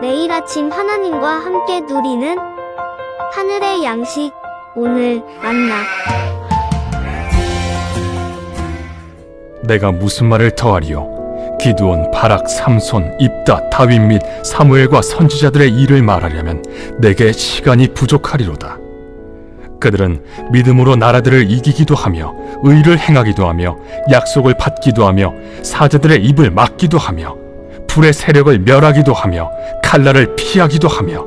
매일 아침 하나님과 함께 누리는 하늘의 양식, 오늘 만나. 내가 무슨 말을 더하리요? 기드온, 바락, 삼손, 입다, 다윗 및 사무엘과 선지자들의 일을 말하려면 내게 시간이 부족하리로다. 그들은 믿음으로 나라들을 이기기도 하며 의를 행하기도 하며 약속을 받기도 하며 사자들의 입을 막기도 하며 불의 세력을 멸하기도 하며 칼날을 피하기도 하며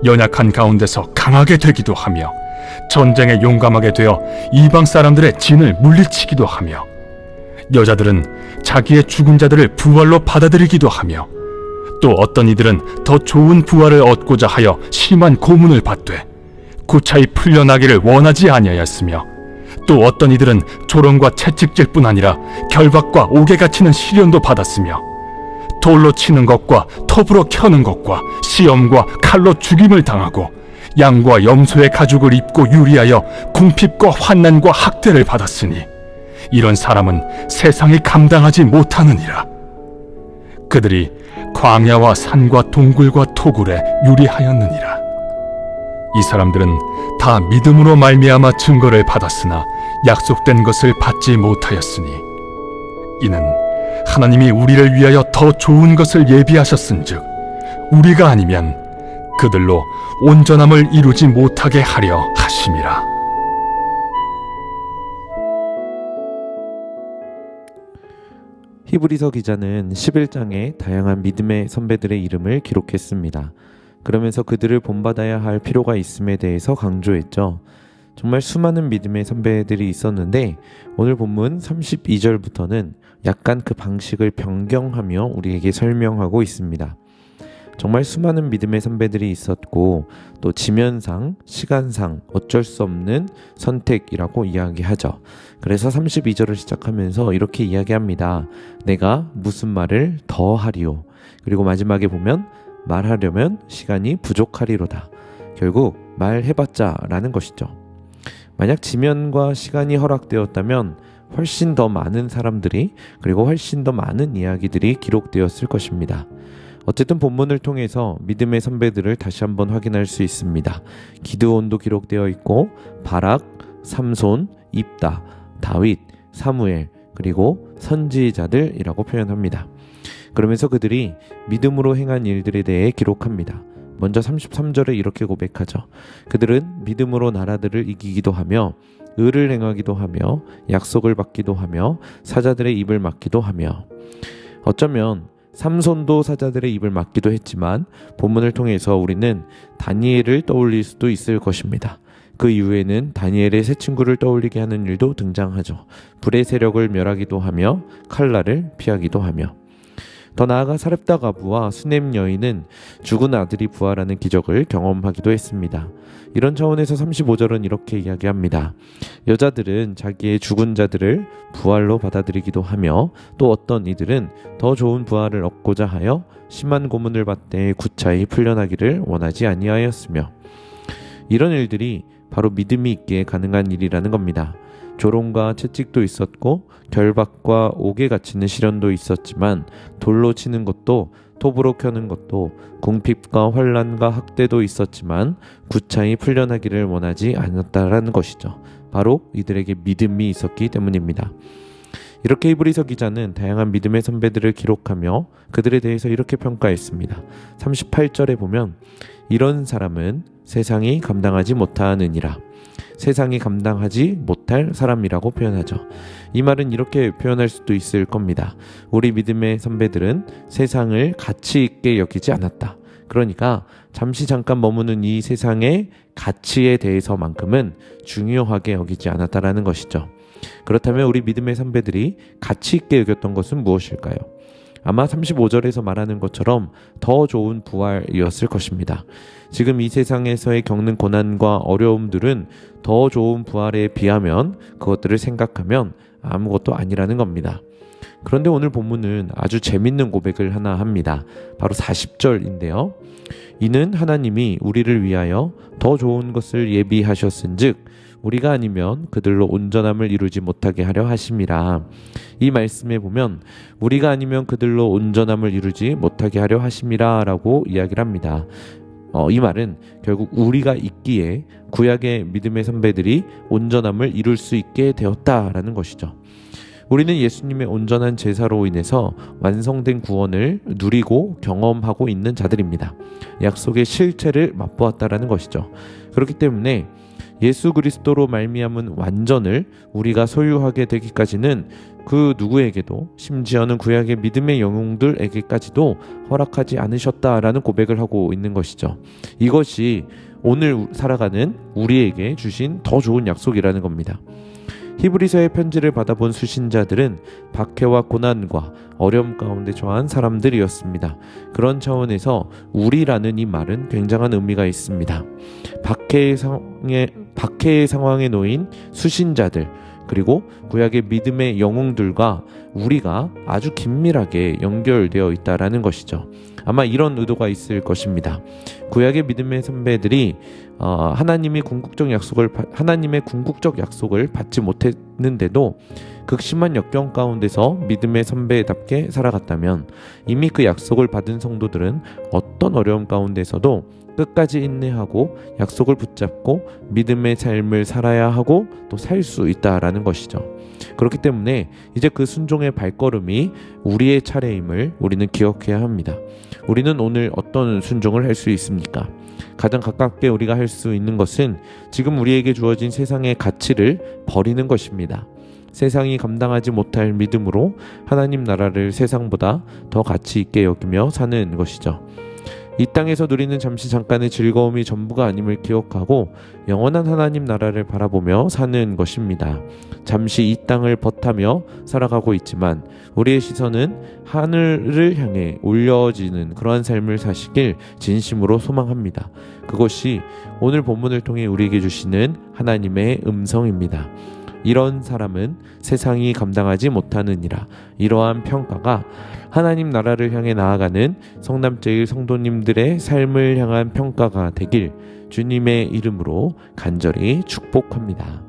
연약한 가운데서 강하게 되기도 하며 전쟁에 용감하게 되어 이방 사람들의 진을 물리치기도 하며 여자들은 자기의 죽은 자들을 부활로 받아들이기도 하며 또 어떤 이들은 더 좋은 부활을 얻고자 하여 심한 고문을 받되 구차히 풀려나기를 원하지 아니하였으며 또 어떤 이들은 조롱과 채찍질뿐 아니라 결박과 옥에 갇히는 시련도 받았으며 돌로 치는 것과 톱으로 켜는 것과 시험과 칼로 죽임을 당하고 양과 염소의 가죽을 입고 유리하여 궁핍과 환난과 학대를 받았으니 이런 사람은 세상이 감당하지 못하느니라. 그들이 광야와 산과 동굴과 토굴에 유리하였느니라. 이 사람들은 다 믿음으로 말미암아 증거를 받았으나 약속된 것을 받지 못하였으니 이는 하나님이 우리를 위하여 더 좋은 것을 예비하셨은즉 우리가 아니면 그들로 온전함을 이루지 못하게 하려 하심이라. 히브리서 기자는 11장에 다양한 믿음의 선배들의 이름을 기록했습니다. 그러면서 그들을 본받아야 할 필요가 있음에 대해서 강조했죠. 정말 수많은 믿음의 선배들이 있었는데 오늘 본문 32절부터는 약간 그 방식을 변경하며 우리에게 설명하고 있습니다. 정말 수많은 믿음의 선배들이 있었고 또 지면상, 시간상 어쩔 수 없는 선택이라고 이야기하죠. 그래서 32절을 시작하면서 이렇게 이야기합니다. 내가 무슨 말을 더 하리요. 그리고 마지막에 보면 말하려면 시간이 부족하리로다. 결국 말해봤자 라는 것이죠. 만약 지면과 시간이 허락되었다면 훨씬 더 많은 사람들이 그리고 훨씬 더 많은 이야기들이 기록되었을 것입니다. 어쨌든 본문을 통해서 믿음의 선배들을 다시 한번 확인할 수 있습니다. 기드온도 기록되어 있고 바락, 삼손, 입다, 다윗, 사무엘 그리고 선지자들이라고 표현합니다. 그러면서 그들이 믿음으로 행한 일들에 대해 기록합니다. 먼저 33절에 이렇게 고백하죠. 그들은 믿음으로 나라들을 이기기도 하며 의를 행하기도 하며 약속을 받기도 하며 사자들의 입을 막기도 하며 어쩌면 삼손도 사자들의 입을 막기도 했지만 본문을 통해서 우리는 다니엘을 떠올릴 수도 있을 것입니다. 그 이후에는 다니엘의 새 친구를 떠올리게 하는 일도 등장하죠. 불의 세력을 멸하기도 하며 칼날을 피하기도 하며 더 나아가 사렙다 가부와 수넴 여인은 죽은 아들이 부활하는 기적을 경험하기도 했습니다. 이런 차원에서 35절은 이렇게 이야기합니다. 여자들은 자기의 죽은 자들을 부활로 받아들이기도 하며 또 어떤 이들은 더 좋은 부활을 얻고자 하여 심한 고문을 받되 구차히 풀려나기를 원하지 아니하였으며 이런 일들이 바로 믿음이 있기에 가능한 일이라는 겁니다. 조롱과 채찍도 있었고 결박과 옥에 갇히는 시련도 있었지만 돌로 치는 것도 톱으로 켜는 것도 궁핍과 환난과 학대도 있었지만 구차히 풀려나기를 원하지 않았다라는 것이죠. 바로 이들에게 믿음이 있었기 때문입니다. 이렇게 히브리서 기자는 다양한 믿음의 선배들을 기록하며 그들에 대해서 이렇게 평가했습니다. 38절에 보면 이런 사람은 세상이 감당하지 못하느니라. 세상이 감당하지 못할 사람이라고 표현하죠. 이 말은 이렇게 표현할 수도 있을 겁니다. 우리 믿음의 선배들은 세상을 가치 있게 여기지 않았다. 그러니까 잠깐 머무는 이 세상의 가치에 대해서만큼은 중요하게 여기지 않았다라는 것이죠. 그렇다면 우리 믿음의 선배들이 가치 있게 여겼던 것은 무엇일까요? 아마 35절에서 말하는 것처럼 더 좋은 부활이었을 것입니다. 지금 이 세상에서의 겪는 고난과 어려움들은 더 좋은 부활에 비하면 그것들을 생각하면 아무것도 아니라는 겁니다. 그런데 오늘 본문은 아주 재밌는 고백을 하나 합니다. 바로 40절인데요. 이는 하나님이 우리를 위하여 더 좋은 것을 예비하셨은즉 우리가 아니면 그들로 온전함을 이루지 못하게 하려 하심이라. 이 말씀에 보면 우리가 아니면 그들로 온전함을 이루지 못하게 하려 하심이라 라고 이야기를 합니다. 이 말은 결국 우리가 있기에 구약의 믿음의 선배들이 온전함을 이룰 수 있게 되었다라는 것이죠. 우리는 예수님의 온전한 제사로 인해서 완성된 구원을 누리고 경험하고 있는 자들입니다. 약속의 실체를 맛보았다라는 것이죠. 그렇기 때문에 예수 그리스도로 말미암은 완전을 우리가 소유하게 되기까지는 그 누구에게도, 심지어는 구약의 믿음의 영웅들에게까지도 허락하지 않으셨다라는 고백을 하고 있는 것이죠. 이것이 오늘 살아가는 우리에게 주신 더 좋은 약속이라는 겁니다. 히브리서의 편지를 받아본 수신자들은 박해와 고난과 어려움 가운데 처한 사람들이었습니다. 그런 차원에서 우리라는 이 말은 굉장한 의미가 있습니다. 박해의 상황에 놓인 수신자들, 그리고 구약의 믿음의 영웅들과 우리가 아주 긴밀하게 연결되어 있다라는 것이죠. 아마 이런 의도가 있을 것입니다. 구약의 믿음의 선배들이 하나님의 궁극적 약속을 받지 못했는데도 극심한 역경 가운데서 믿음의 선배답게 살아갔다면, 이미 그 약속을 받은 성도들은 어떤 어려움 가운데서도 끝까지 인내하고 약속을 붙잡고 믿음의 삶을 살아야 하고 또 살 수 있다라는 것이죠. 그렇기 때문에 이제 그 순종의 발걸음이 우리의 차례임을 우리는 기억해야 합니다. 우리는 오늘 어떤 순종을 할 수 있습니까? 가장 가깝게 우리가 할 수 있는 것은 지금 우리에게 주어진 세상의 가치를 버리는 것입니다. 세상이 감당하지 못할 믿음으로 하나님 나라를 세상보다 더 가치 있게 여기며 사는 것이죠. 이 땅에서 누리는 잠깐의 즐거움이 전부가 아님을 기억하고 영원한 하나님 나라를 바라보며 사는 것입니다. 잠시 이 땅을 벗하며 살아가고 있지만 우리의 시선은 하늘을 향해 올려지는 그러한 삶을 사시길 진심으로 소망합니다. 그것이 오늘 본문을 통해 우리에게 주시는 하나님의 음성입니다. 이런 사람은 세상이 감당하지 못하느니라. 이러한 평가가 하나님 나라를 향해 나아가는 성남제일 성도님들의 삶을 향한 평가가 되길 주님의 이름으로 간절히 축복합니다.